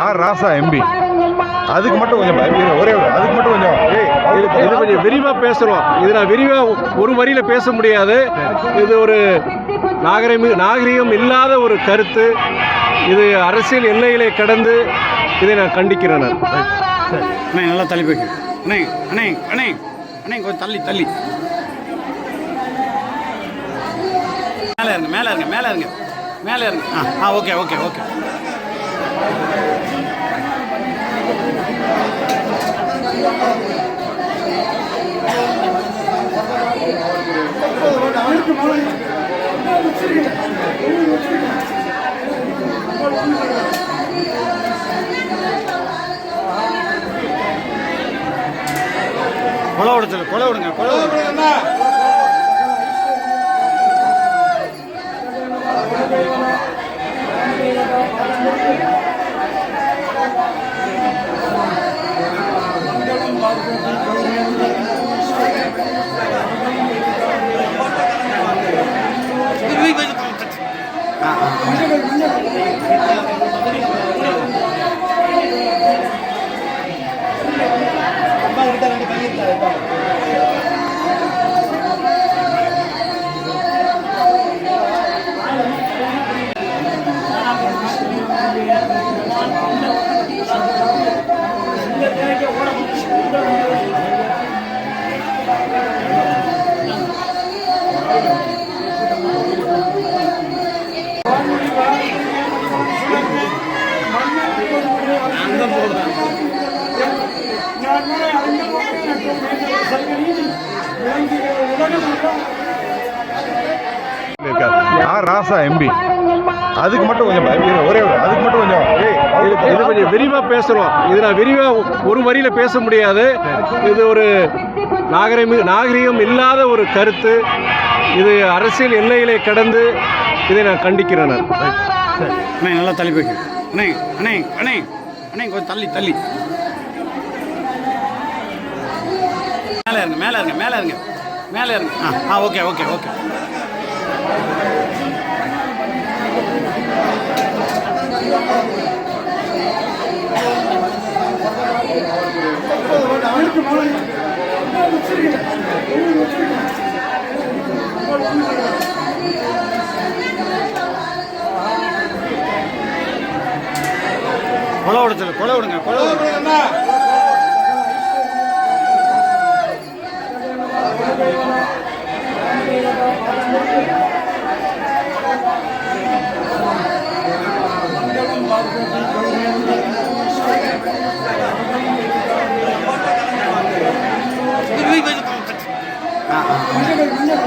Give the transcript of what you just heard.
R ராசா MP. அதுக்கு மட்டும் கொஞ்சம் ஒரே அதுக்கு மட்டும் கொஞ்சம் இது கொஞ்சம் விரிவாக பேசுகிறோம். இது நான் விரிவாக ஒரு வரியில் பேச முடியாது. இது ஒரு நாகரிகம் இல்லாத ஒரு கருத்து. இது அரசியல் எல்லைகளை கடந்து இதை நான் கண்டிக்கிறேன். அண்ணே நல்லா தள்ளி போய்க்கு. அண்ணே அண்ணே அண்ணே அண்ணே கொஞ்சம் தள்ளி தள்ளி மேலே இருங்க மேலே இருங்க மேலே இருங்க மேலே இருங்க. Okay okay okay. கொலை விடுங்க கொலை விடுங்க கொலை விடுங்க. ஆர் ராசா எம்பி. அதுக்கு மட்டும் கொஞ்சம் ஒரே அதுக்கு மட்டும் கொஞ்சம் இது கொஞ்சம் விரிவாக பேசுகிறோம். இது நான் விரிவாக ஒரு வரியில் பேச முடியாது. இது ஒரு நாகரிகம் இல்லாத ஒரு கருத்து. இது அரசியல் எல்லைகளை கடந்து இதை நான் கண்டிக்கிறேன். அண்ணே நல்லா தள்ளி போய்க்கு. அண்ணே அண்ணே அண்ணே அண்ணே கொஞ்சம் தள்ளி தள்ளி மேலே இருங்க மேலே இருங்க மேலே இருங்க மேலே இருங்க. Okay okay okay. கொலை விடுங்க கொலை விடுங்க கொலை விடுங்க. நான்